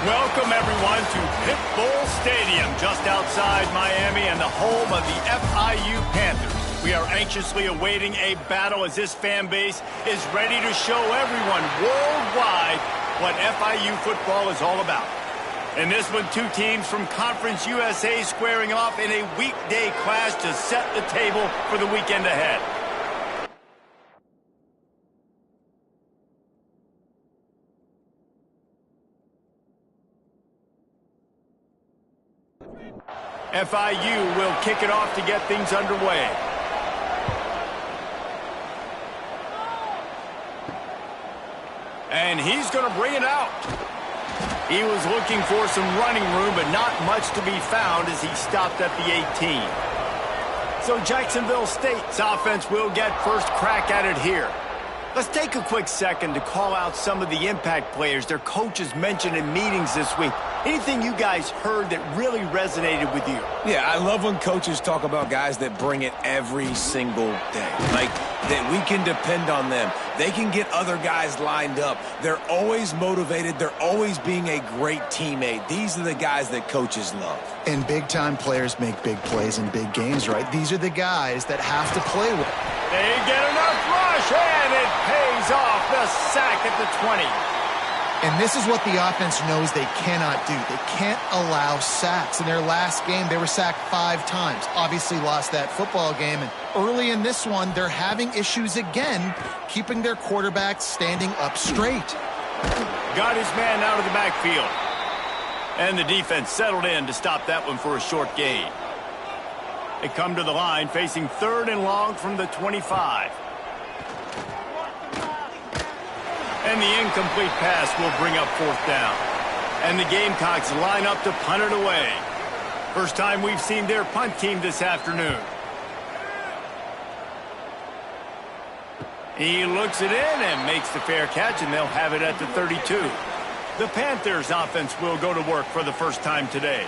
Welcome, everyone, to Pit Bull Stadium, just outside Miami and the home of the FIU Panthers. We are anxiously awaiting a battle as this fan base is ready to show everyone worldwide what FIU football is all about. In this one, two teams from Conference USA squaring off in a weekday clash to set the table for the weekend ahead. FIU will kick it off to get things underway. And he's going to bring it out. He was looking for some running room, but not much to be found as he stopped at the 18. So Jacksonville State's offense will get first crack at it here. Let's take a quick second to call out some of the impact players their coaches mentioned in meetings this week. Anything you guys heard that really resonated with you? Yeah, I love when coaches talk about guys that bring it every single day. Like, that we can depend on them. They can get other guys lined up. They're always motivated. They're always being a great teammate. These are the guys that coaches love. And big-time players make big plays in big games, right? These are the guys that have to play with. They get enough rush, and it pays off. The sack at the 20. And this is what the offense knows they cannot do. They can't allow sacks. In their last game, they were sacked 5 times. Obviously lost that football game. And early in this one, they're having issues again, keeping their quarterback standing up straight. Got his man out of the backfield. And the defense settled in to stop that one for a short gain. They come to the line facing 3rd and long from the 25. And the incomplete pass will bring up 4th down. And the Gamecocks line up to punt it away. First time we've seen their punt team this afternoon. He looks it in and makes the fair catch, and they'll have it at the 32. The Panthers offense will go to work for the first time today.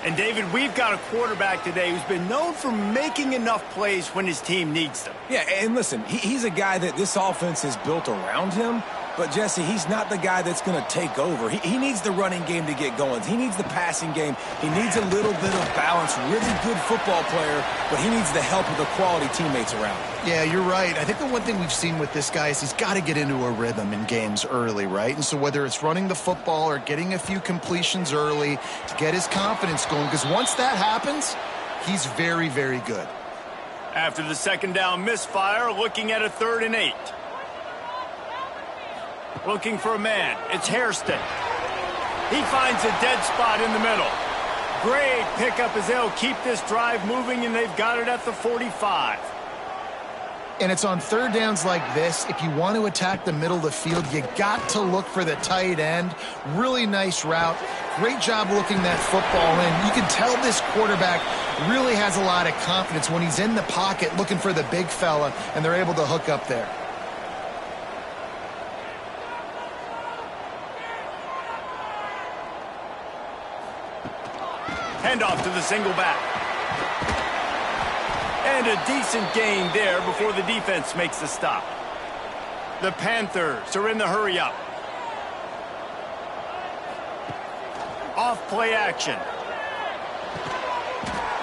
And, David, we've got a quarterback today who's been known for making enough plays when his team needs them. Yeah, and listen, he's a guy that this offense is built around him. But, Jesse, he's not the guy that's going to take over. He needs the running game to get going. He needs the passing game. He needs a little bit of balance. Really good football player, but he needs the help of the quality teammates around him. Yeah, you're right. I think the one thing we've seen with this guy is he's got to get into a rhythm in games early, right? And so whether it's running the football or getting a few completions early to get his confidence going, because once that happens, he's very, very good. After the 2nd down misfire, looking at a 3rd and 8. Looking for a man. It's Hairston. He finds a dead spot in the middle. Great pickup as they'll keep this drive moving, and they've got it at the 45. And it's on 3rd downs like this. If you want to attack the middle of the field, you got to look for the tight end. Really nice route. Great job looking that football in. You can tell this quarterback really has a lot of confidence when he's in the pocket looking for the big fella, and they're able to hook up there. Handoff to the single back. And a decent gain there before the defense makes the stop. The Panthers are in the hurry-up. Off play action.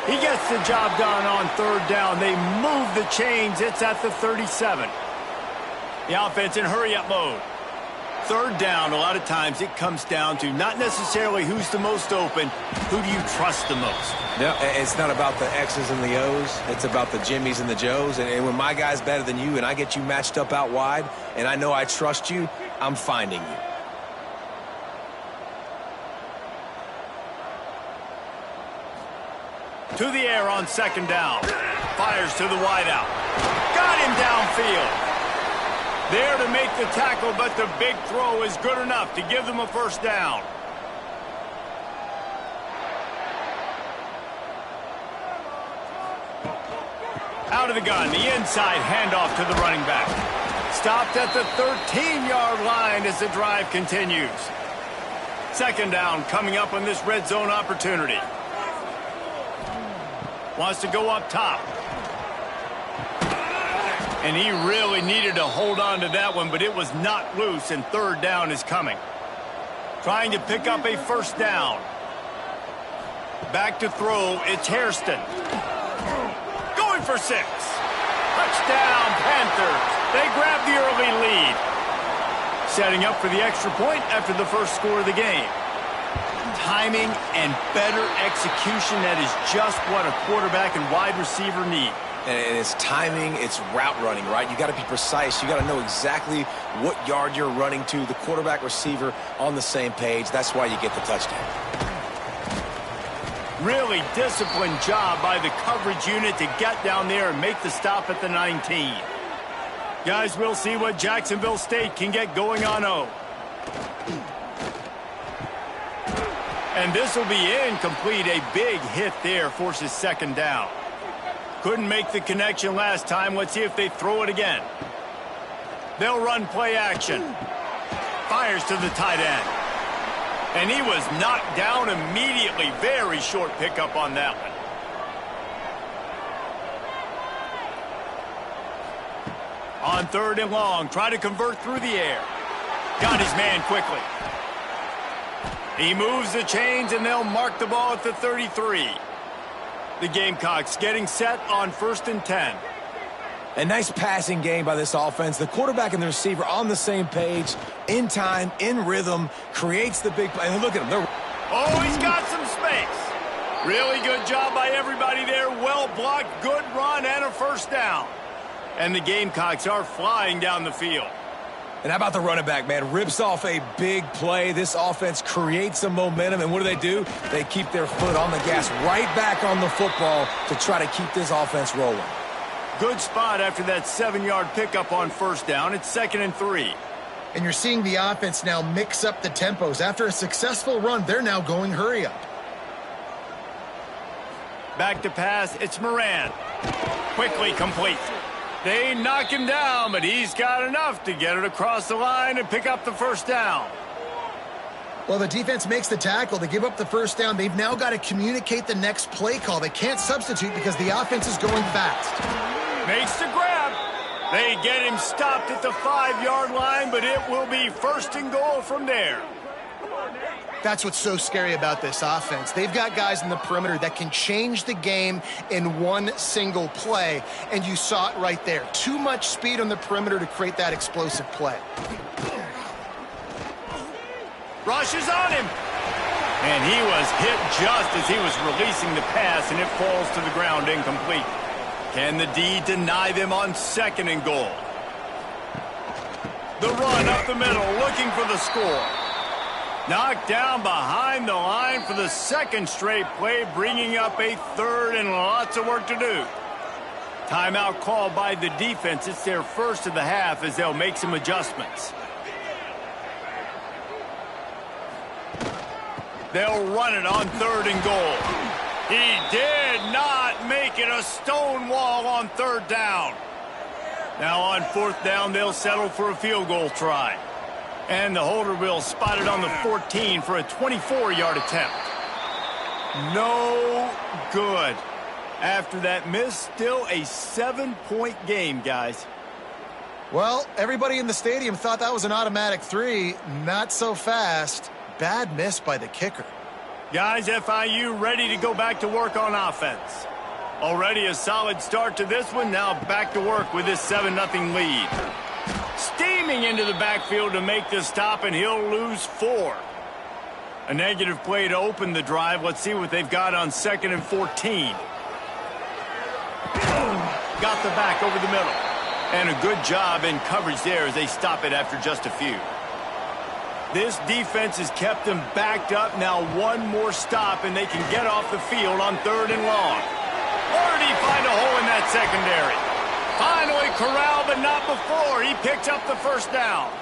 He gets the job done on 3rd down. They move the chains. It's at the 37. The offense in hurry-up mode. 3rd down, a lot of times it comes down to not necessarily who's the most open, who do you trust the most? No, it's not about the X's and the O's. It's about the Jimmies and the Joes. And when my guy's better than you and I get you matched up out wide and I know I trust you, I'm finding you. To the air on 2nd down. Fires to the wideout. Got him downfield. There to make the tackle, but the big throw is good enough to give them a 1st down. Out of the gun, the inside handoff to the running back. Stopped at the 13-yard line as the drive continues. 2nd down coming up on this red zone opportunity. Wants to go up top. And he really needed to hold on to that one, but it was not loose, and 3rd down is coming. trying to pick up a first down. Back to throw, it's Hairston. Going for 6. Touchdown, Panthers. They grab the early lead. Setting up for the extra point after the first score of the game. Timing and better execution, that is just what a quarterback and wide receiver need. And it's timing, it's route running, right? You got to be precise. You got to know exactly what yard you're running to. The quarterback, receiver on the same page. That's why you get the touchdown. Really disciplined job by the coverage unit to get down there and make the stop at the 19. Guys, we'll see what Jacksonville State can get going on O. And this will be incomplete. A big hit there forces second down. Couldn't make the connection last time. Let's see if they throw it again. They'll run play action. Fires to the tight end. And he was knocked down immediately. Very short pickup on that one. On 3rd and long, try to convert through the air. Got his man quickly. He moves the chains, and they'll mark the ball at the 33. The Gamecocks getting set on 1st and 10. A nice passing game by this offense. The quarterback and the receiver on the same page, in time, in rhythm, creates the big play. And look at him. Oh, he's got some space. Really good job by everybody there. Well blocked, good run, and a first down. And the Gamecocks are flying down the field. And how about the running back, man? Rips off a big play. This offense creates some momentum. And what do? They keep their foot on the gas, right back on the football to try to keep this offense rolling. Good spot after that 7-yard pickup on first down. It's 2nd and 3. And you're seeing the offense now mix up the tempos. After a successful run, they're now going hurry up. Back to pass. It's Moran. Quickly complete. They knock him down, but he's got enough to get it across the line and pick up the first down. Well, the defense makes the tackle. They give up the first down. They've now got to communicate the next play call. They can't substitute because the offense is going fast. Makes the grab. They get him stopped at the 5-yard line, but it will be 1st and goal from there. That's what's so scary about this offense. They've got guys in the perimeter that can change the game in one single play, and you saw it right there. Too much speed on the perimeter to create that explosive play. Rush is on him. And he was hit just as he was releasing the pass, and it falls to the ground incomplete. Can the D deny them on 2nd and goal? The run up the middle, looking for the score. Knocked down behind the line for the 2nd straight play, bringing up a 3rd and lots of work to do. Timeout called by the defense. It's their first of the half as they'll make some adjustments. They'll run it on 3rd and goal. He did not make it a stone wall on 3rd down. Now on 4th down, they'll settle for a field goal try. And the holder will spot it on the 14 for a 24-yard attempt. No good. After that miss, still a 7-point game, guys. Well, everybody in the stadium thought that was an automatic 3. Not so fast. Bad miss by the kicker. Guys, FIU ready to go back to work on offense. Already a solid start to this one. Now back to work with this 7-0 lead. Steaming into the backfield to make the stop, and he'll lose 4. A negative play to open the drive. Let's see what they've got on 2nd and 14. Got the back over the middle. And a good job in coverage there as they stop it after just a few. This defense has kept them backed up. Now one more stop, and they can get off the field on 3rd and long. Or did he find a hole in that secondary? Finally corralled, but not before. He picks up the first down.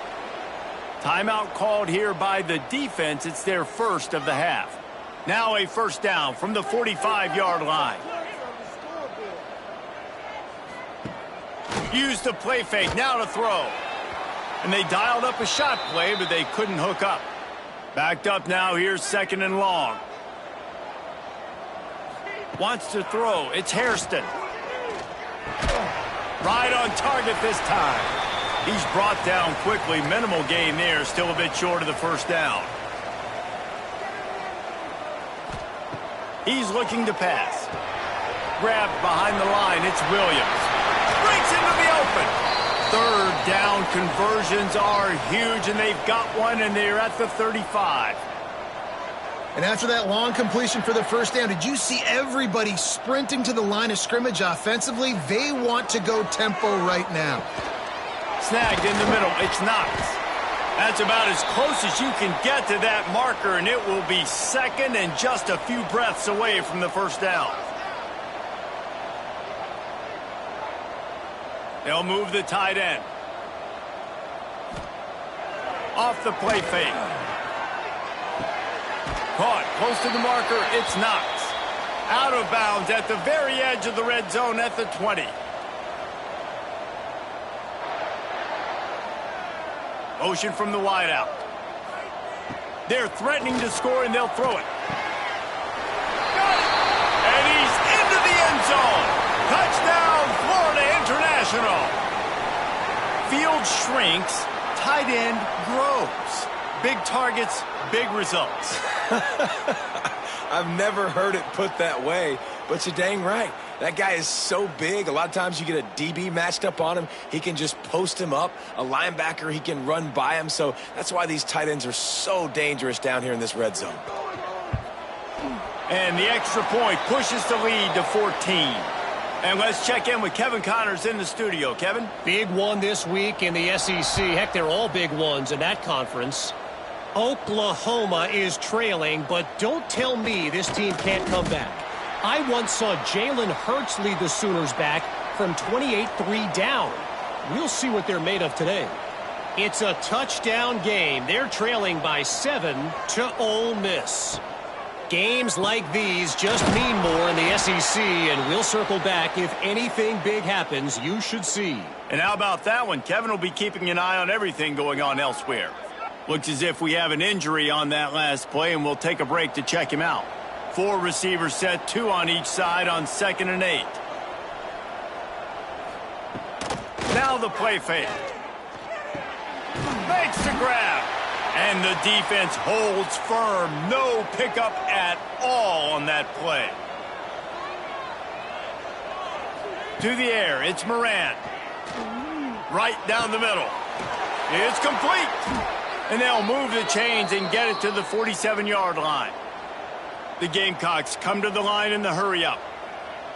Timeout called here by the defense. It's their first of the half. Now a first down from the 45-yard line. Used the play fake, now to throw. And they dialed up a shot play, but they couldn't hook up. Backed up now, here's 2nd and long. Wants to throw, it's Hairston. Right on target this time. He's brought down quickly. Minimal gain there, still a bit short of the first down. He's looking to pass. Grabbed behind the line, it's Williams. Breaks into the open. Third down conversions are huge, and they've got one, and they're at the 35. And after that long completion for the first down, did you see everybody sprinting to the line of scrimmage offensively? They want to go tempo right now. Snagged in the middle. It's Knox. That's about as close as you can get to that marker, and it will be second and just a few breaths away from the first down. They'll move the tight end. Off the play fake. Caught close to the marker. It's Knox. Out of bounds at the very edge of the red zone at the 20. Motion from the wideout. They're threatening to score, and they'll throw it. And he's into the end zone. Touchdown, Florida International. Field shrinks, tight end grows. Big targets, big results. I've never heard it put that way, but you're dang right. That guy is so big. A lot of times you get a DB matched up on him. He can just post him up. A linebacker, he can run by him. So that's why these tight ends are so dangerous down here in this red zone. And the extra point pushes the lead to 14. And let's check in with Kevin Connors in the studio. Kevin? Big one this week in the SEC. Heck, they're all big ones in that conference. Oklahoma is trailing, but don't tell me this team can't come back. I once saw Jalen Hurts lead the Sooners back from 28-3 down. We'll see what they're made of today. It's a touchdown game. They're trailing by 7 to Ole Miss. Games like these just mean more in the SEC, and we'll circle back if anything big happens. You should see. And how about that one? Kevin will be keeping an eye on everything going on elsewhere. Looks as if we have an injury on that last play, and we'll take a break to check him out. 4 receivers set, 2 on each side on 2nd and 8. Now the play fake. Makes the grab. And the defense holds firm. No pickup at all on that play. To the air, it's Moran. Right down the middle. It's complete. And they'll move the chains and get it to the 47-yard line. The Gamecocks come to the line in the hurry-up.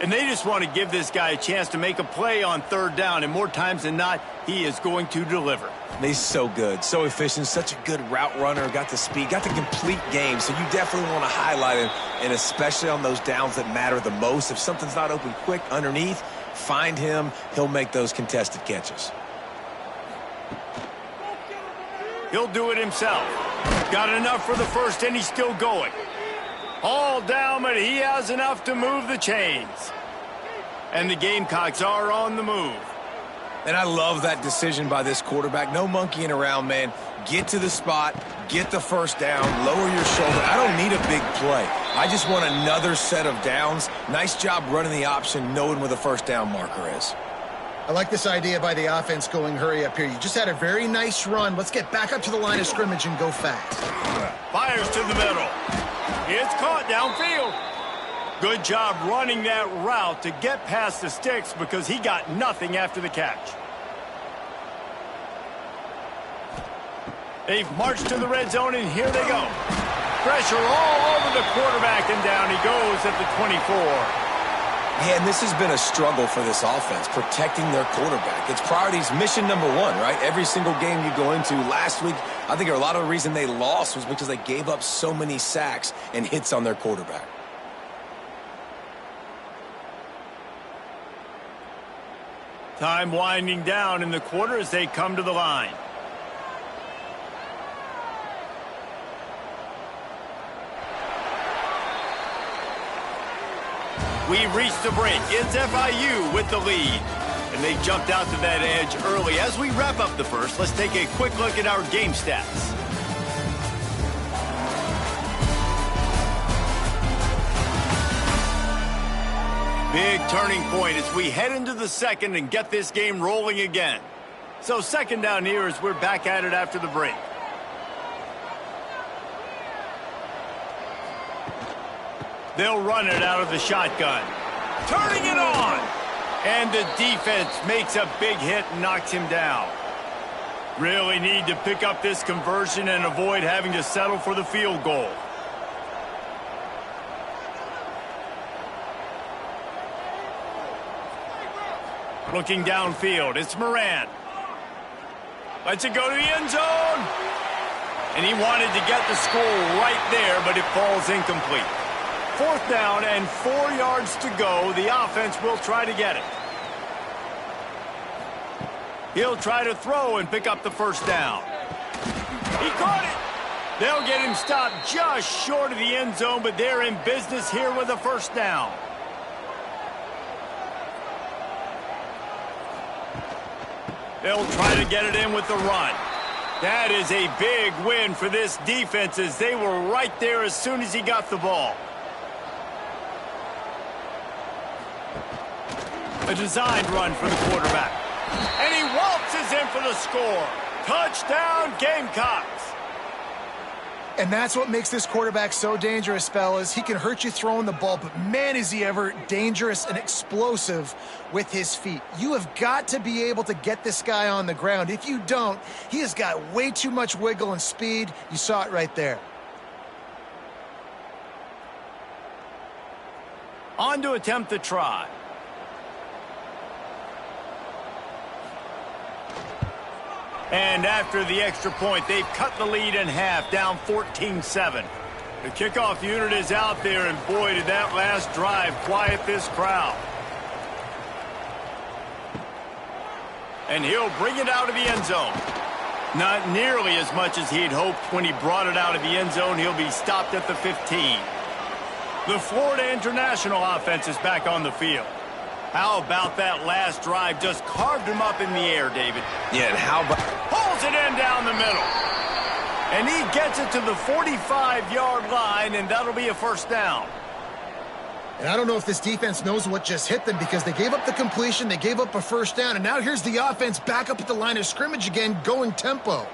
And they just want to give this guy a chance to make a play on 3rd down. And more times than not, he is going to deliver. He's so good, so efficient, such a good route runner, got the speed, got the complete game. So you definitely want to highlight him, and especially on those downs that matter the most. If something's not open quick underneath, find him. He'll make those contested catches. He'll do it himself. Got enough for the first, and he's still going. All down, but he has enough to move the chains. And the Gamecocks are on the move. And I love that decision by this quarterback. No monkeying around, man. Get to the spot, get the first down, lower your shoulder. I don't need a big play. I just want another set of downs. Nice job running the option, knowing where the first down marker is. I like this idea by the offense going hurry up here. You just had a very nice run. Let's get back up to the line of scrimmage and go fast. Fires to the middle. It's caught downfield. Good job running that route to get past the sticks because he got nothing after the catch. They've marched to the red zone, and here they go. Pressure all over the quarterback, and down he goes at the 24. Yeah, and this has been a struggle for this offense, protecting their quarterback. It's priorities, mission number 1, right? Every single game you go into. Last week, I think a lot of the reason they lost was because they gave up so many sacks and hits on their quarterback. Time winding down in the quarter as they come to the line. We've reached the break. It's FIU with the lead. And they jumped out to that edge early. As we wrap up the first, let's take a quick look at our game stats. Big turning point as we head into the second and get this game rolling again. So 2nd down here as we're back at it after the break. They'll run it out of the shotgun. Turning it on. And the defense makes a big hit and knocks him down. Really need to pick up this conversion and avoid having to settle for the field goal. Looking downfield, it's Moran. Lets it go to the end zone. And he wanted to get the score right there, but it falls incomplete. 4th down and 4 yards to go. The offense will try to get it. He'll try to throw and pick up the first down. He caught it. They'll get him stopped just short of the end zone, but they're in business here with a first down. They'll try to get it in with the run. That is a big win for this defense as they were right there as soon as he got the ball. A designed run for the quarterback. And he waltzes in for the score. Touchdown, Gamecocks. And that's what makes this quarterback so dangerous, fellas. He can hurt you throwing the ball, but man, is he ever dangerous and explosive with his feet. You have got to be able to get this guy on the ground. If you don't, he has got way too much wiggle and speed. You saw it right there. On to attempt the try. And after the extra point, they've cut the lead in half, down 14-7. The kickoff unit is out there, and boy, did that last drive quiet this crowd. And he'll bring it out of the end zone. Not nearly as much as he'd hoped when he brought it out of the end zone. He'll be stopped at the 15. The Florida International offense is back on the field. How about that last drive? Just carved him up in the air, David. Yeah, and how about... Pulls it in down the middle. And he gets it to the 45-yard line, and that'll be a first down. And I don't know if this defense knows what just hit them because they gave up the completion, they gave up a first down, and now here's the offense back up at the line of scrimmage again, going tempo.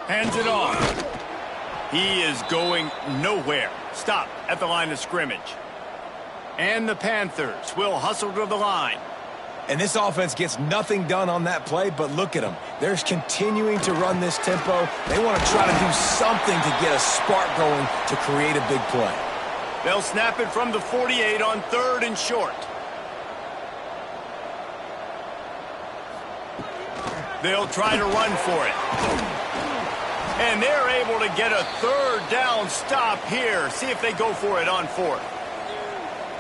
Hands it off. He is going nowhere. Stop at the line of scrimmage. And the Panthers will hustle to the line. And this offense gets nothing done on that play, but look at them. They're continuing to run this tempo. They want to try to do something to get a spark going to create a big play. They'll snap it from the 48 on 3rd and short. They'll try to run for it. And they're able to get a 3rd down stop here. See if they go for it on 4th.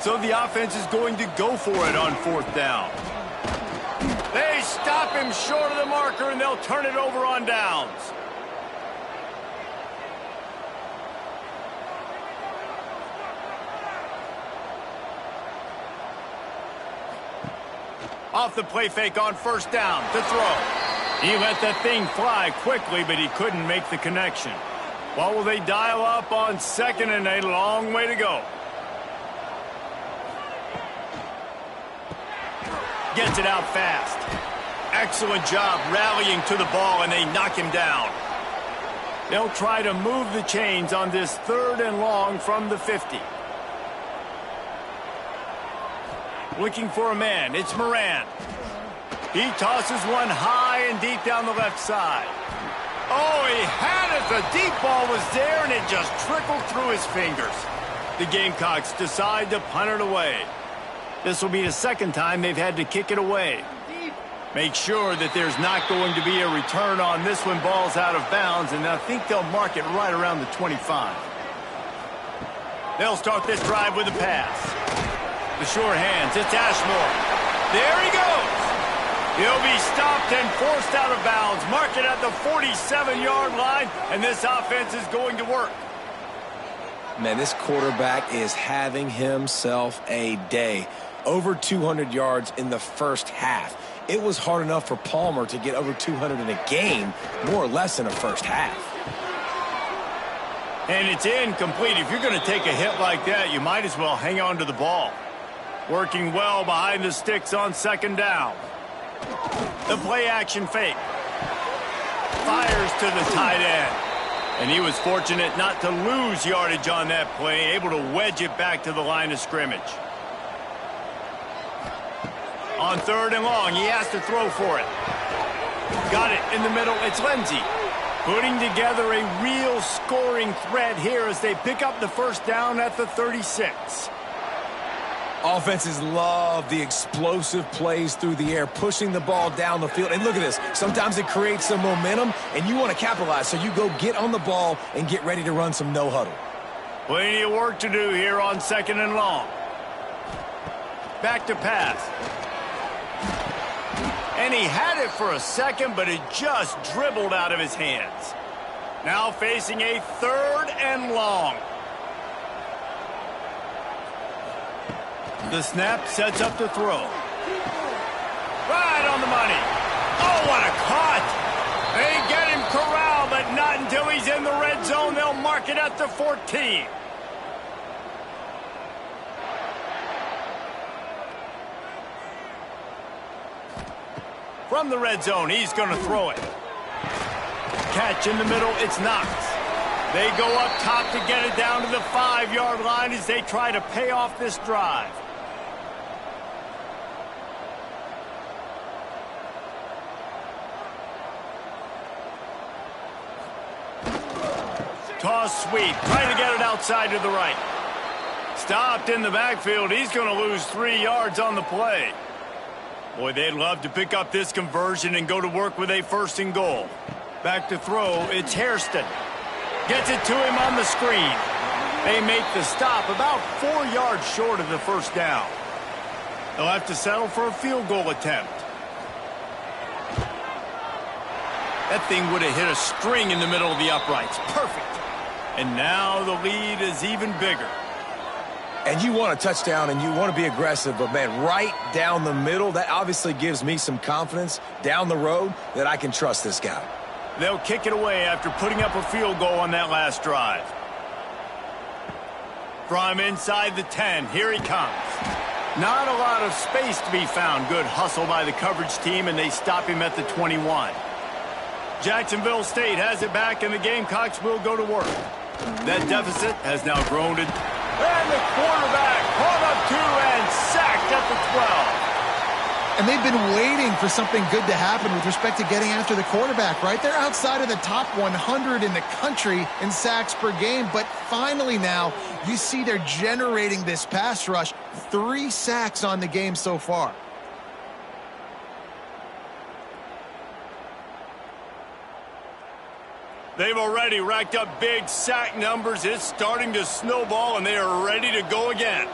So the offense is going to go for it on 4th down. They stop him short of the marker, and they'll turn it over on downs. Off the play fake on 1st down to throw. He let that thing fly quickly, but he couldn't make the connection. What will they dial up on 2nd and a long way to go? Gets it out fast. Excellent job rallying to the ball, and they knock him down. They'll try to move the chains on this 3rd and long from the 50. Looking for a man. It's Moran. He tosses one high and deep down the left side. Oh, he had it. The deep ball was there, and it just trickled through his fingers. The Gamecocks decide to punt it away. This will be the 2nd time they've had to kick it away. Make sure that there's not going to be a return on this when ball's out of bounds, and I think they'll mark it right around the 25. They'll start this drive with a pass. The sure hands, it's Ashmore. There he goes. He'll be stopped and forced out of bounds. Mark it at the 47-yard line, and this offense is going to work. Man, this quarterback is having himself a day. Over 200 yards in the first half. It was hard enough for Palmer to get over 200 in a game, more or less in a first half. And it's incomplete. If you're going to take a hit like that, you might as well hang on to the ball. Working well behind the sticks on 2nd down. The play action fake. Fires to the tight end. And he was fortunate not to lose yardage on that play, able to wedge it back to the line of scrimmage. On 3rd and long, he has to throw for it. Got it in the middle. It's Lindsey putting together a real scoring threat here as they pick up the first down at the 36. Offenses love the explosive plays through the air, pushing the ball down the field. And look at this. Sometimes it creates some momentum, and you want to capitalize. So you go get on the ball and get ready to run some no-huddle. Plenty of work to do here on 2nd and long. Back to pass. And he had it for a second, but it just dribbled out of his hands. Now facing a 3rd and long. The snap sets up the throw. Right on the money. Oh, what a cut. They get him corralled, but not until he's in the red zone. They'll mark it at the 14. From the red zone, he's going to throw it. Catch in the middle, it's Knox. They go up top to get it down to the 5-yard line as they try to pay off this drive. Toss sweep, trying to get it outside to the right. Stopped in the backfield. He's going to lose 3 yards on the play. Boy, they'd love to pick up this conversion and go to work with a 1st and goal. Back to throw, it's Hairston. Gets it to him on the screen. They make the stop about 4 yards short of the first down. They'll have to settle for a field goal attempt. That thing would have hit a string in the middle of the uprights. Perfect. And now the lead is even bigger. And you want a touchdown and you want to be aggressive, but, man, right down the middle, that obviously gives me some confidence down the road that I can trust this guy. They'll kick it away after putting up a field goal on that last drive. From inside the 10, here he comes. Not a lot of space to be found. Good hustle by the coverage team, and they stop him at the 21. Jacksonville State has it back, and the Gamecocks will go to work. That deficit has now grown to... And the quarterback caught up 2 and sacked at the 12. And they've been waiting for something good to happen with respect to getting after the quarterback, right? They're outside of the top 100 in the country in sacks per game, but finally now you see they're generating this pass rush. 3 sacks on the game so far. They've already racked up big sack numbers. It's starting to snowball, and they are ready to go again.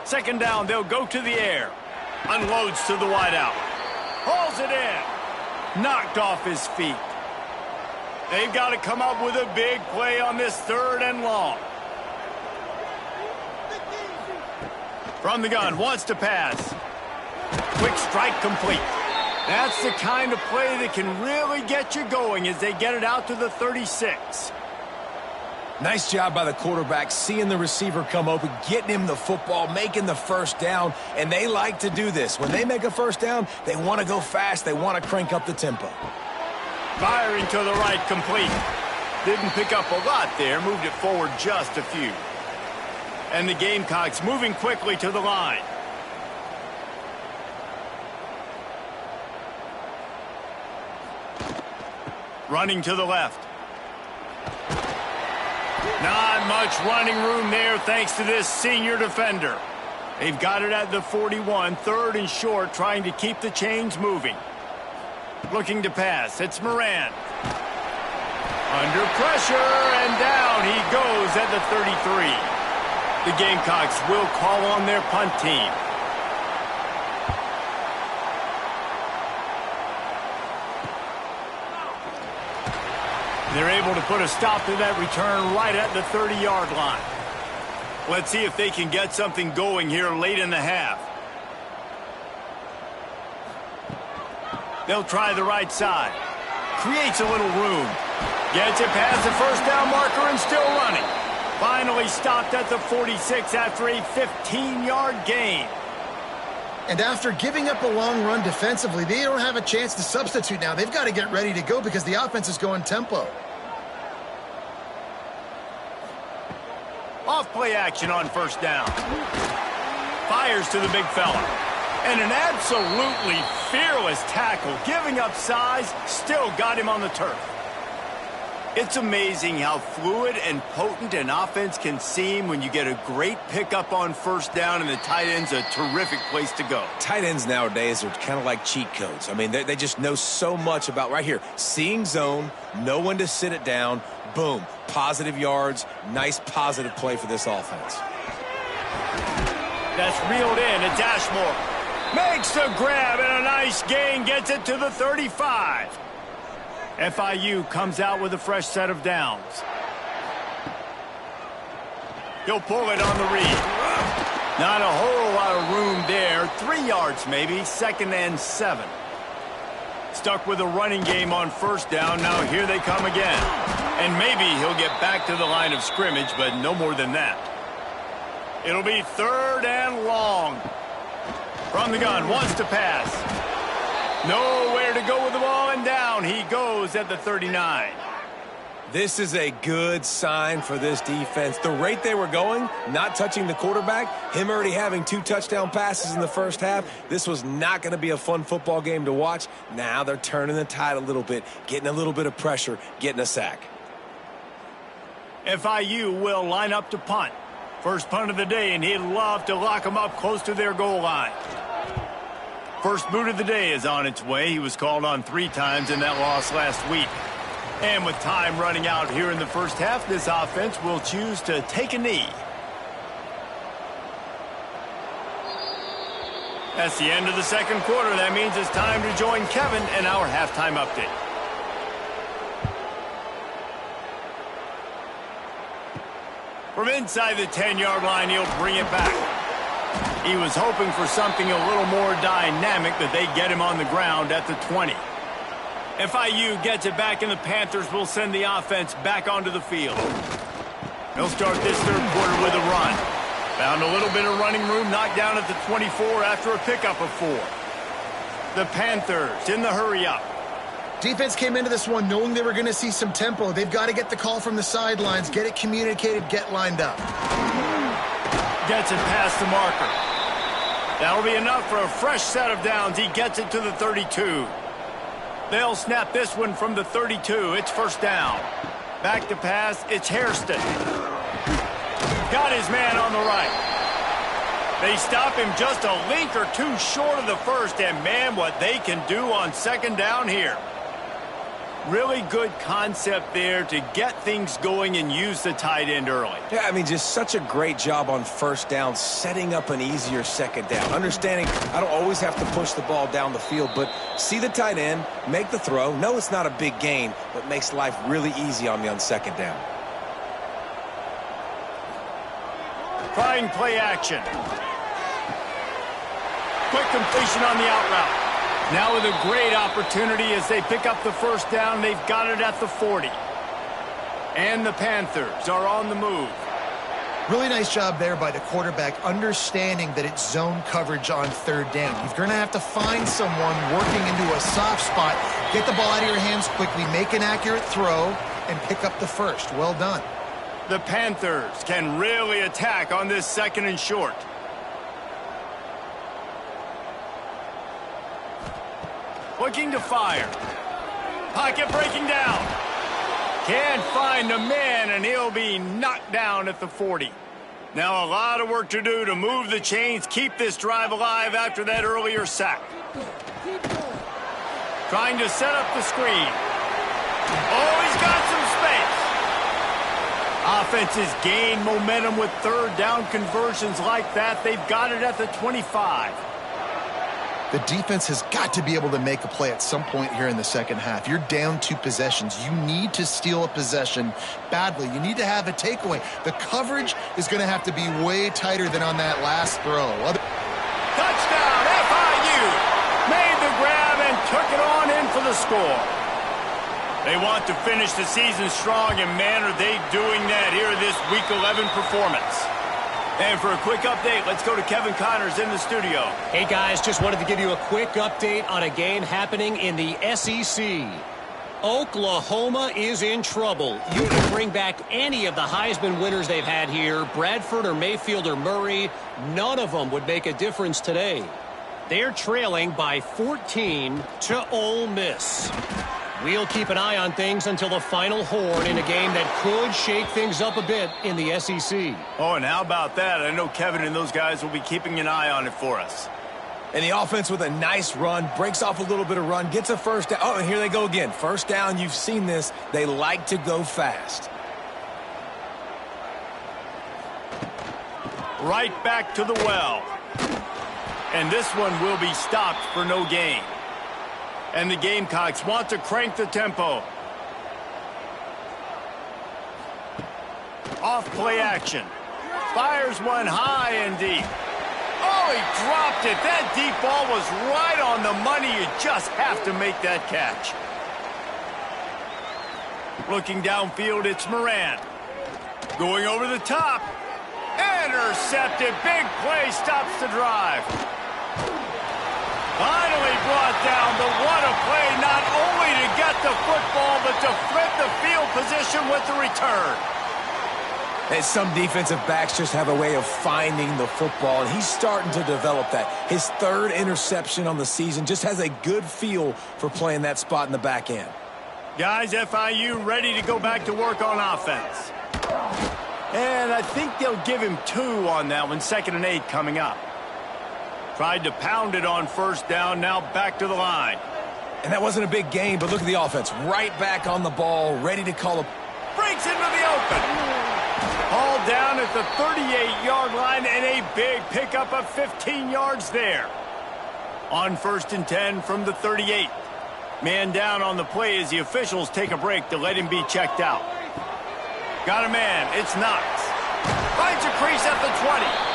2nd down, they'll go to the air. Unloads to the wideout. Hauls it in. Knocked off his feet. They've got to come up with a big play on this 3rd and long. From the gun, wants to pass. Quick strike complete. That's the kind of play that can really get you going as they get it out to the 36. Nice job by the quarterback, seeing the receiver come open, getting him the football, making the first down, and they like to do this. When they make a first down, they want to go fast. They want to crank up the tempo. Firing to the right, complete. Didn't pick up a lot there, moved it forward just a few. And the Gamecocks moving quickly to the line. Running to the left. Not much running room there thanks to this senior defender. They've got it at the 41, 3rd and short, trying to keep the chains moving. Looking to pass. It's Moran. Under pressure, and down he goes at the 33. The Gamecocks will call on their punt team. They're able to put a stop to that return right at the 30-yard line. Let's see if they can get something going here late in the half. They'll try the right side. Creates a little room. Gets it past the first down marker and still running. Finally stopped at the 46 after a 15-yard gain. And after giving up a long run defensively, they don't have a chance to substitute now. They've got to get ready to go because the offense is going tempo. Off play action on first down. Fires to the big fella. And an absolutely fearless tackle. Giving up size, still got him on the turf. It's amazing how fluid and potent an offense can seem when you get a great pickup on first down, and the tight end's a terrific place to go. Tight ends nowadays are kind of like cheat codes. I mean, they just know so much about, right here, seeing zone, know when to sit it down, boom, positive yards, nice positive play for this offense. That's reeled in. It's Ashmore. Makes the grab, and a nice gain, gets it to the 35. FIU comes out with a fresh set of downs. He'll pull it on the read. Not a whole lot of room there. 3 yards maybe, 2nd and 7. Stuck with a running game on first down. Now here they come again. And maybe he'll get back to the line of scrimmage, but no more than that. It'll be 3rd and long. From the gun, wants to pass. Nowhere to go with the ball, and down he goes at the 39. This is a good sign for this defense. The rate they were going, not touching the quarterback, him already having 2 touchdown passes in the first half, this was not going to be a fun football game to watch. Now they're turning the tide a little bit, getting a little bit of pressure, getting a sack. FIU will line up to punt. First punt of the day, and he'd love to lock them up close to their goal line. First boot of the day is on its way. He was called on 3 times in that loss last week. And with time running out here in the first half, this offense will choose to take a knee. That's the end of the second quarter. That means it's time to join Kevin in our halftime update. From inside the 10-yard line, he'll bring it back. He was hoping for something a little more dynamic, but they get him on the ground at the 20. FIU gets it back, and the Panthers will send the offense back onto the field. They'll start this third quarter with a run. Found a little bit of running room, knocked down at the 24 after a pickup of 4. The Panthers in the hurry-up. Defense came into this one knowing they were going to see some tempo. They've got to get the call from the sidelines, get it communicated, get lined up. Gets it past the marker. That'll be enough for a fresh set of downs. He gets it to the 32. They'll snap this one from the 32. It's first down. Back to pass. It's Hairston. Got his man on the right. They stop him just a link or 2 short of the first, and man, what they can do on second down here. Really good concept there to get things going and use the tight end early. Yeah, I mean, just such a great job on first down, setting up an easier second down. Understanding I don't always have to push the ball down the field, but see the tight end, make the throw. No, it's not a big gain, but makes life really easy on me on second down. Trying play action. Quick completion on the out route. Now with a great opportunity as they pick up the first down. They've got it at the 40. And the Panthers are on the move. Really nice job there by the quarterback, understanding that it's zone coverage on third down. You're going to have to find someone working into a soft spot, get the ball out of your hands quickly, make an accurate throw, and pick up the first. Well done. The Panthers can really attack on this 2nd and short. Looking to fire. Pocket breaking down. Can't find a man, and he'll be knocked down at the 40. Now a lot of work to do to move the chains, keep this drive alive after that earlier sack. Trying to set up the screen. Oh, he's got some space. Offenses gain momentum with third down conversions like that. They've got it at the 25. The defense has got to be able to make a play at some point here in the second half. You're down 2 possessions. You need to steal a possession badly. You need to have a takeaway. The coverage is going to have to be way tighter than on that last throw. Touchdown, FIU! Made the grab and took it on in for the score. They want to finish the season strong, and man, are they doing that here in this Week 11 performance. And for a quick update, let's go to Kevin Connors in the studio. Hey, guys, just wanted to give you a quick update on a game happening in the SEC. Oklahoma is in trouble. You can bring back any of the Heisman winners they've had here, Bradford or Mayfield or Murray. None of them would make a difference today. They're trailing by 14 to Ole Miss. We'll keep an eye on things until the final horn in a game that could shake things up a bit in the SEC. Oh, and how about that? I know Kevin and those guys will be keeping an eye on it for us. And the offense with a nice run, breaks off a little bit of run, gets a first down. Oh, and here they go again. First down, you've seen this. They like to go fast. Right back to the well. And this one will be stopped for no gain. And the Gamecocks want to crank the tempo. Off play action. Fires one high and deep. Oh, he dropped it. That deep ball was right on the money. You just have to make that catch. Looking downfield, it's Moran. Going over the top. Intercepted. Big play stops the drive. Finally brought down, but what a play, not only to get the football, but to flip the field position with the return. And some defensive backs just have a way of finding the football, and he's starting to develop that. His third interception on the season, just has a good feel for playing that spot in the back end. Guys, FIU ready to go back to work on offense. And I think they'll give him 2 on that one, 2nd and 8 coming up. Tried to pound it on first down, now back to the line. And that wasn't a big gain, but look at the offense. Right back on the ball, ready to call a... Breaks into the open. All down at the 38-yard line, and a big pickup of 15 yards there. On 1st and 10 from the 38. Man down on the play as the officials take a break to let him be checked out. Got a man. It's Knox. Finds a crease at the 20.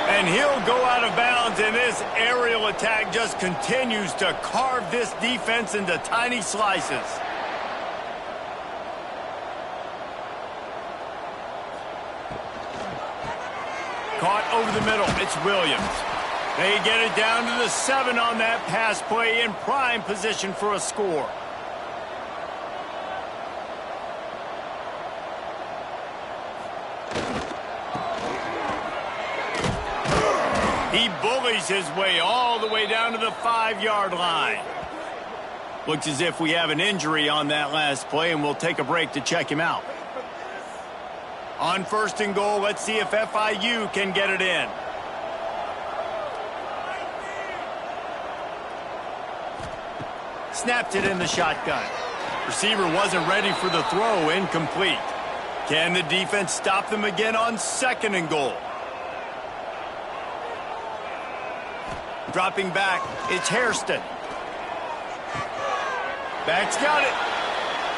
And he'll go out of bounds, and this aerial attack just continues to carve this defense into tiny slices. Caught over the middle. It's Williams. They get it down to the 7 on that pass play, in prime position for a score. He bullies his way all the way down to the 5-yard line. Looks as if we have an injury on that last play, and we'll take a break to check him out. On 1st and goal, let's see if FIU can get it in. Snapped it in the shotgun. Receiver wasn't ready for the throw, incomplete. Can the defense stop them again on 2nd and goal? Dropping back, it's Hairston. Back's got it.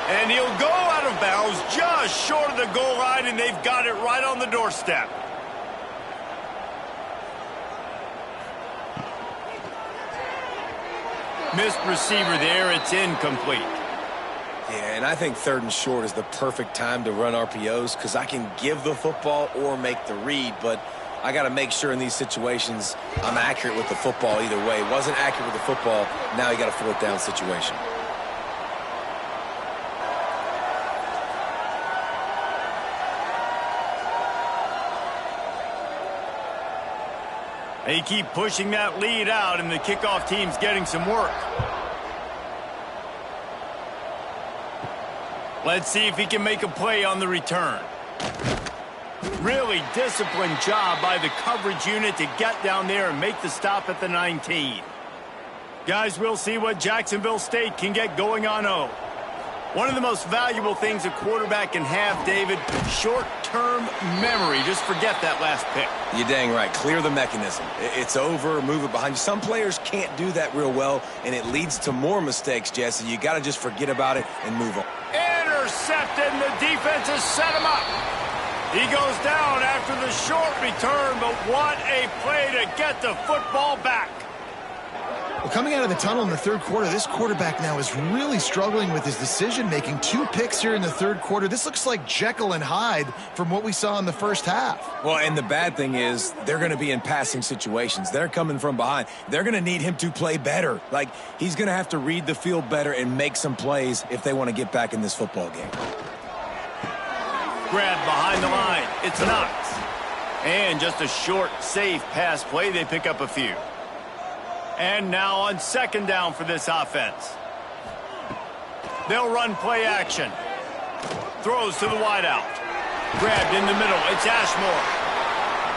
And he'll go out of bounds just short of the goal line, and they've got it right on the doorstep. Missed receiver there, it's incomplete. Yeah, and I think 3rd and short is the perfect time to run RPOs because I can give the football or make the read, but I got to make sure in these situations I'm accurate with the football either way. Wasn't accurate with the football, now you got a 4th down situation. They keep pushing that lead out, and the kickoff team's getting some work. Let's see if he can make a play on the return. Really disciplined job by the coverage unit to get down there and make the stop at the 19. Guys, we'll see what Jacksonville State can get going on 0. One of the most valuable things a quarterback can have, David, short-term memory. Just forget that last pick. You're dang right. Clear the mechanism. It's over, move it behind you. Some players can't do that real well, and it leads to more mistakes, Jesse. You got to just forget about it and move on. Intercepted, and the defense has set him up. He goes down after the short return, but what a play to get the football back. Well, coming out of the tunnel in the third quarter, this quarterback now is really struggling with his decision-making. 2 picks here in the third quarter. This looks like Jekyll and Hyde from what we saw in the first half. Well, and the bad thing is they're going to be in passing situations. They're coming from behind. They're going to need him to play better. Like, he's going to have to read the field better and make some plays if they want to get back in this football game. Grabbed behind the line. It's Knox. And just a short, safe pass play. They pick up a few. And now on second down for this offense. They'll run play action. Throws to the wideout. Grabbed in the middle. It's Ashmore.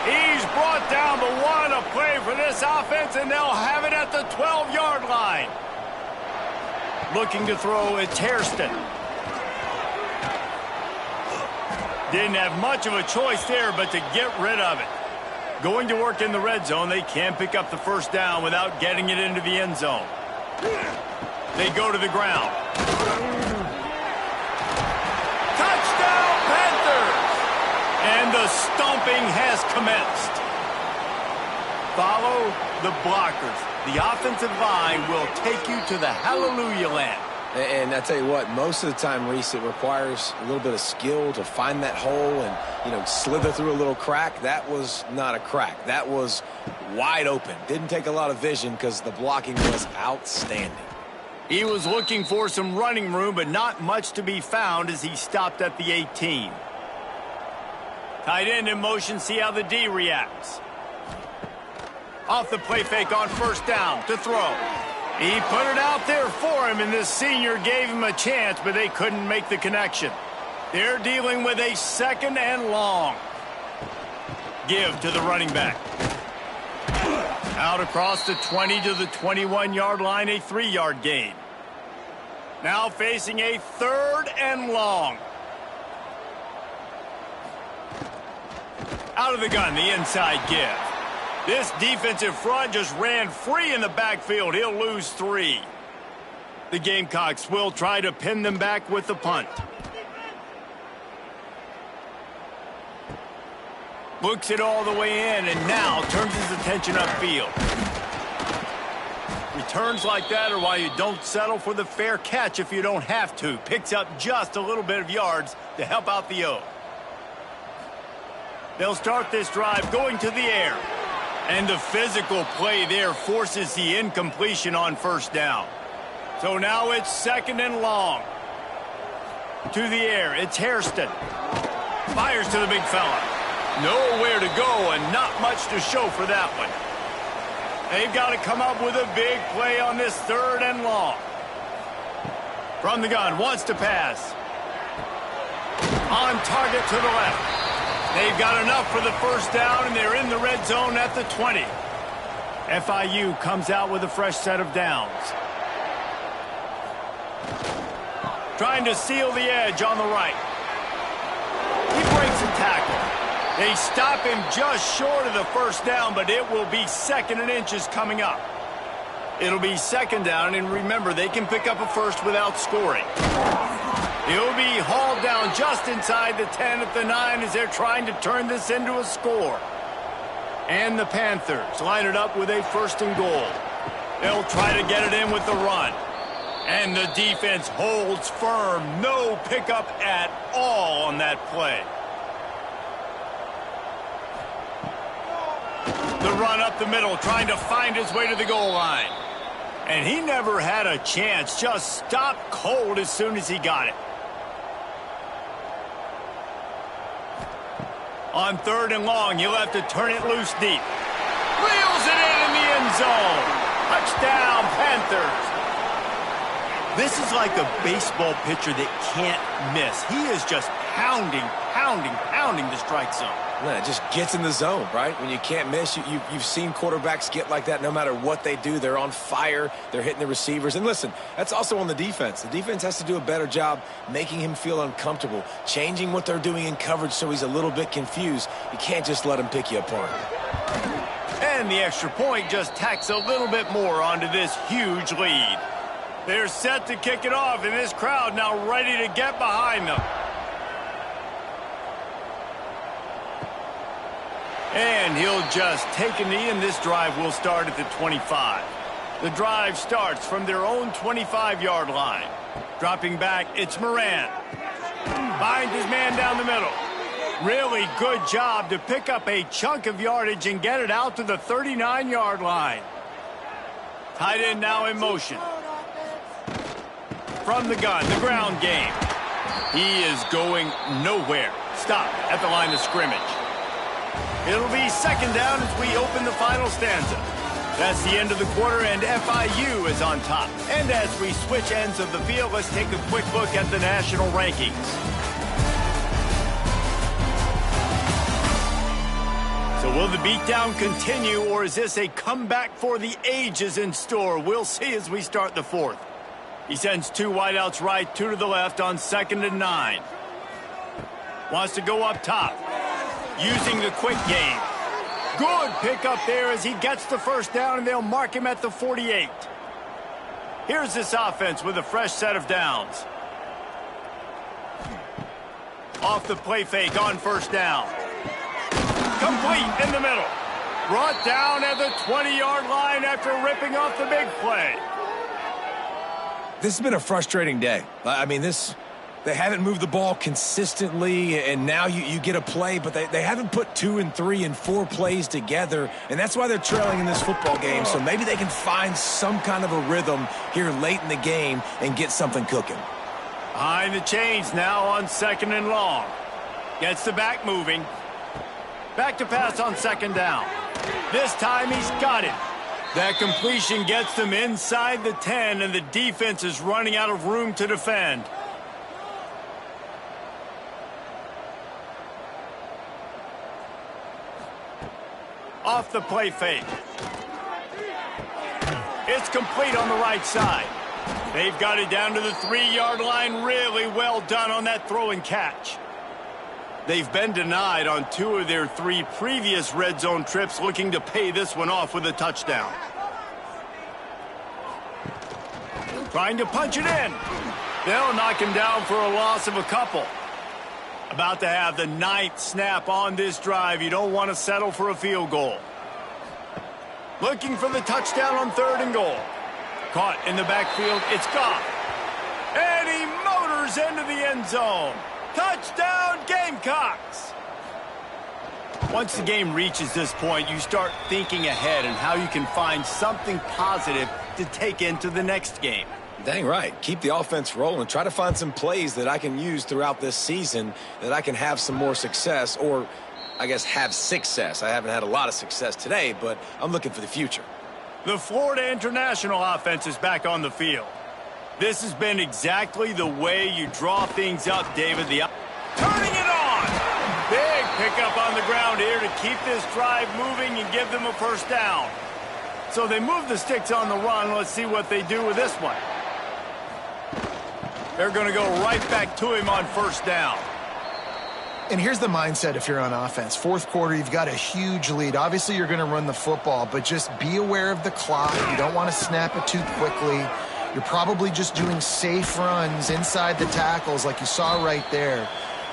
He's brought down, but what a play for this offense, and they'll have it at the 12-yard line. Looking to throw, it's Hairston. Didn't have much of a choice there, but to get rid of it. Going to work in the red zone, they can pick up the first down without getting it into the end zone. They go to the ground. Touchdown, Panthers! And the stomping has commenced. Follow the blockers. The offensive line will take you to the hallelujah land. And I tell you what, most of the time, Reese, it requires a little bit of skill to find that hole and, slither through a little crack. That was not a crack. That was wide open. Didn't take a lot of vision because the blocking was outstanding. He was looking for some running room, but not much to be found as he stopped at the 18. Tight end in motion, see how the D reacts. Off the play fake on first down to throw. He put it out there for him, and this senior gave him a chance, but they couldn't make the connection. They're dealing with a second and long. Give to the running back. Out across the 20 to the 21-yard line, a 3-yard gain. Now facing a third and long. Out of the gun, the inside give. This defensive front just ran free in the backfield. He'll lose 3. The Gamecocks will try to pin them back with the punt. Looks it all the way in and now turns his attention upfield. Returns like that are why you don't settle for the fair catch if you don't have to. Picks up just a little bit of yards to help out the O. They'll start this drive going to the air. And the physical play there forces the incompletion on first down. So now it's second and long. To the air, it's Hairston. Fires to the big fella. Nowhere to go and not much to show for that one. They've got to come up with a big play on this third and long. From the gun, wants to pass. On target to the left. They've got enough for the first down, and they're in the red zone at the 20. FIU comes out with a fresh set of downs. Trying to seal the edge on the right. He breaks a tackle. They stop him just short of the first down, but it will be second and inches coming up. It'll be second down, and remember, they can pick up a first without scoring. He'll be hauled down just inside the 10 at the 9 as they're trying to turn this into a score. And the Panthers line it up with a first and goal. They'll try to get it in with the run. And the defense holds firm. No pickup at all on that play. The run up the middle, trying to find his way to the goal line. And he never had a chance. Just stopped cold as soon as he got it. On third and long, you'll have to turn it loose deep. Wheels it in the end zone. Touchdown, Panthers. This is like a baseball pitcher that can't miss. He is just pounding the strike zone. Yeah, it just gets in the zone, right? When you can't miss, you've seen quarterbacks get like that no matter what they do. They're on fire. They're hitting the receivers. And listen, that's also on the defense. The defense has to do a better job making him feel uncomfortable, changing what they're doing in coverage so he's a little bit confused. You can't just let him pick you apart. And the extra point just tacks a little bit more onto this huge lead. They're set to kick it off, and this crowd now ready to get behind them. And he'll just take a knee, and this drive will start at the 25. The drive starts from their own 25-yard line. Dropping back, it's Moran. Finds his man down the middle. Really good job to pick up a chunk of yardage and get it out to the 39-yard line. Tight end now in motion. From the gun, the ground game. He is going nowhere. Stop at the line of scrimmage. It'll be second down as we open the final stanza. That's the end of the quarter, and FIU is on top. And as we switch ends of the field, let's take a quick look at the national rankings. So will the beatdown continue, or is this a comeback for the ages in store? We'll see as we start the fourth. He sends two wideouts right, two to the left on 2nd and 9. Wants to go up top, using the quick game. Good pick up there as he gets the first down, and they'll mark him at the 48. Here's this offense with a fresh set of downs. Off the play fake on first down. Complete in the middle. Brought down at the 20-yard line after ripping off the big play. This has been a frustrating day. I mean, they haven't moved the ball consistently, and now you get a play, but they haven't put 2 and 3 and 4 plays together, and that's why they're trailing in this football game. So maybe they can find some kind of a rhythm here late in the game and get something cooking. Behind the chains now on 2nd and long. Gets the back moving. Back to pass on 2nd down. This time he's got it. That completion gets them inside the 10, and the defense is running out of room to defend. Off the play fake. It's complete on the right side. They've got it down to the 3-yard line. Really well done on that throw and catch. They've been denied on 2 of their 3 previous red zone trips, looking to pay this one off with a touchdown. Trying to punch it in. They'll knock him down for a loss of a couple. About to have the 9th snap on this drive. You don't want to settle for a field goal. Looking for the touchdown on 3rd and goal. Caught in the backfield. It's Goff. And he motors into the end zone. Touchdown, Gamecocks! Once the game reaches this point, you start thinking ahead and how you can find something positive to take into the next game. Dang right. Keep the offense rolling. Try to find some plays that I can use throughout this season that I can have some more success, or I guess have success. I haven't had a lot of success today, but I'm looking for the future. The Florida International offense is back on the field. This has been exactly the way you draw things up, David. Turning it on! Big pickup on the ground here to keep this drive moving and give them a first down. So they move the sticks on the run. Let's see what they do with this one. They're going to go right back to him on first down. And here's the mindset if you're on offense. 4th quarter, you've got a huge lead. Obviously, you're going to run the football, but just be aware of the clock. You don't want to snap it too quickly. You're probably just doing safe runs inside the tackles like you saw right there.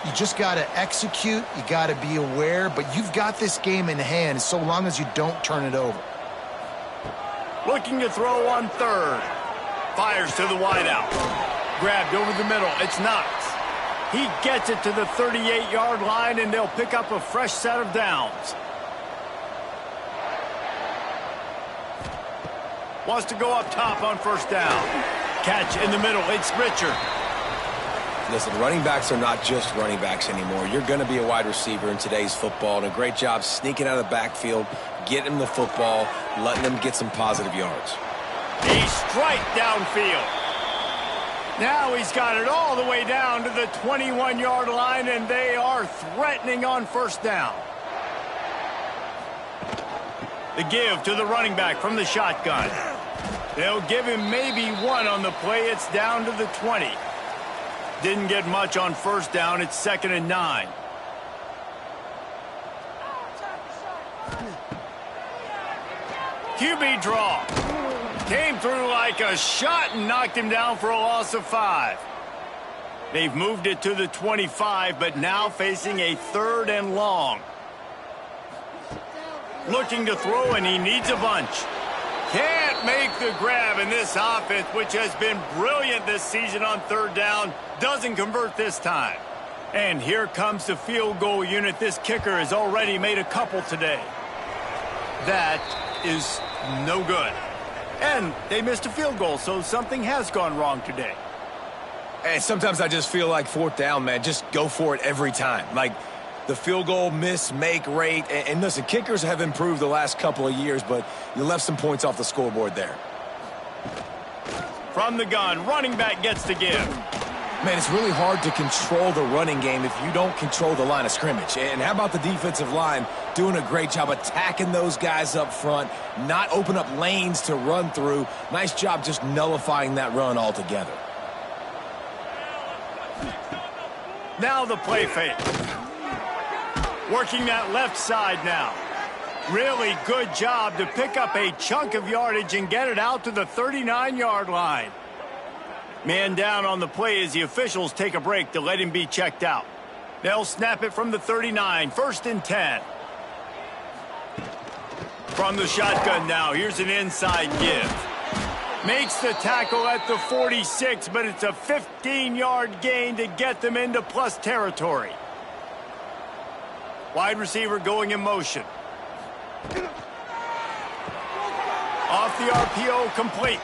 You just got to execute. You got to be aware, but you've got this game in hand so long as you don't turn it over. Looking to throw on 3rd. Fires to the wideout. Grabbed over the middle. It's Knox. He gets it to the 38-yard line, and they'll pick up a fresh set of downs. Wants to go up top on first down. Catch in the middle. It's Richard. Listen, running backs are not just running backs anymore. You're going to be a wide receiver in today's football, and a great job sneaking out of the backfield, getting him the football, letting them get some positive yards. A strike downfield. Now he's got it all the way down to the 21-yard line, and they are threatening on first down. The give to the running back from the shotgun. They'll give him maybe 1 on the play. It's down to the 20. Didn't get much on first down. It's 2nd and 9. QB draw. Came through like a shot and knocked him down for a loss of 5. They've moved it to the 25, but now facing a 3rd and long. Looking to throw, and he needs a bunch. Can't make the grab, and this offense, which has been brilliant this season on third down, doesn't convert this time. And here comes the field goal unit. This kicker has already made a couple today. That is no good. And they missed a field goal, so something has gone wrong today. And sometimes I just feel like fourth down, man, just go for it every time. Like the field goal miss-make rate. And listen, kickers have improved the last couple of years, but you left some points off the scoreboard there. From the gun, running back gets to give. Man, it's really hard to control the running game if you don't control the line of scrimmage. And how about the defensive line doing a great job attacking those guys up front, not open up lanes to run through. Nice job just nullifying that run altogether. Now the play fake. Working that left side now. Really good job to pick up a chunk of yardage and get it out to the 39-yard line. Man down on the play as the officials take a break to let him be checked out. They'll snap it from the 39, 1st and 10. From the shotgun now, here's an inside give. Makes the tackle at the 46, but it's a 15-yard gain to get them into plus territory. Wide receiver going in motion. Off the RPO, complete.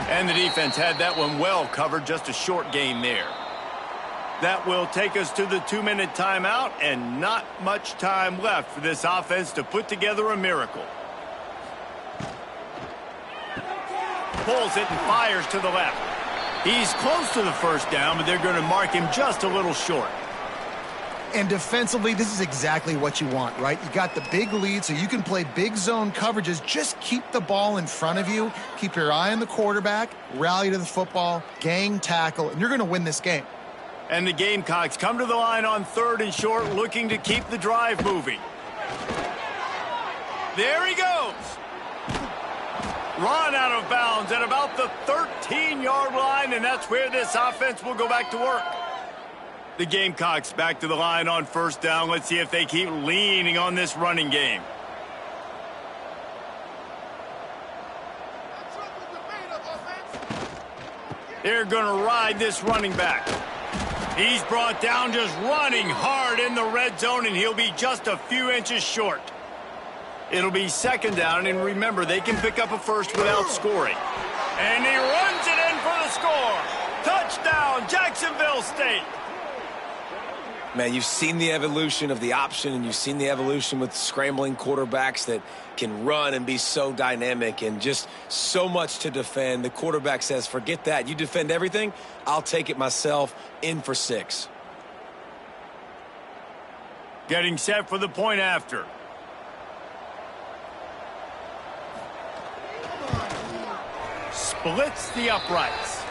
And the defense had that one well covered, just a short gain there. That will take us to the 2-minute timeout, and not much time left for this offense to put together a miracle. Pulls it and fires to the left. He's close to the first down, but they're going to mark him just a little short. And defensively, this is exactly what you want, right? You got the big lead, so you can play big zone coverages. Just keep the ball in front of you. Keep your eye on the quarterback, rally to the football, gang tackle, and you're going to win this game. And the Gamecocks come to the line on 3rd and short, looking to keep the drive moving. There he goes. Run out of bounds at about the 13-yard line, and that's where this offense will go back to work. The Gamecocks back to the line on 1st down. Let's see if they keep leaning on this running game. They're going to ride this running back. He's brought down just running hard in the red zone, and he'll be just a few inches short. It'll be 2nd down, and remember, they can pick up a first without scoring. And he runs it in for the score. Touchdown, Jacksonville State. Man, you've seen the evolution of the option, and you've seen the evolution with scrambling quarterbacks that can run and be so dynamic and just so much to defend. The quarterback says, forget that. You defend everything, I'll take it myself. In for 6. Getting set for the point after. Splits the uprights.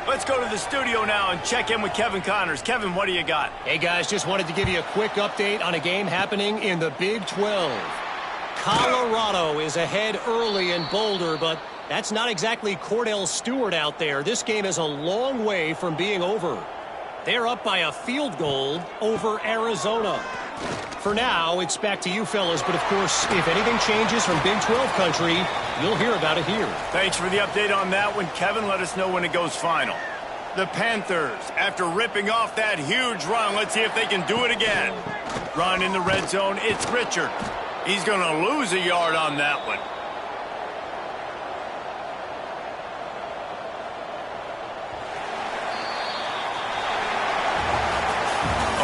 Let's go to the studio now and check in with Kevin Connors. Kevin, what do you got? Hey, guys, just wanted to give you a quick update on a game happening in the Big 12. Colorado is ahead early in Boulder, but that's not exactly Cordell Stewart out there. This game is a long way from being over. They're up by a field goal over Arizona. For now, it's back to you fellas, but of course, if anything changes from Big 12 country, you'll hear about it here. Thanks for the update on that one, Kevin. Let us know when it goes final. The Panthers, after ripping off that huge run, let's see if they can do it again. Run in the red zone, it's Richard. He's going to lose a yard on that one.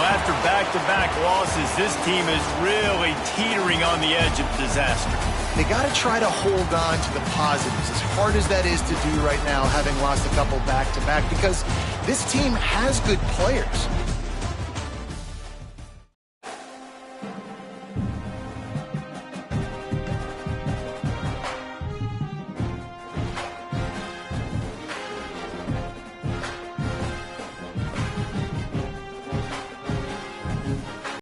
After back-to-back losses, this team is really teetering on the edge of disaster. They got to try to hold on to the positives, as hard as that is to do right now, having lost a couple back-to-back, because this team has good players.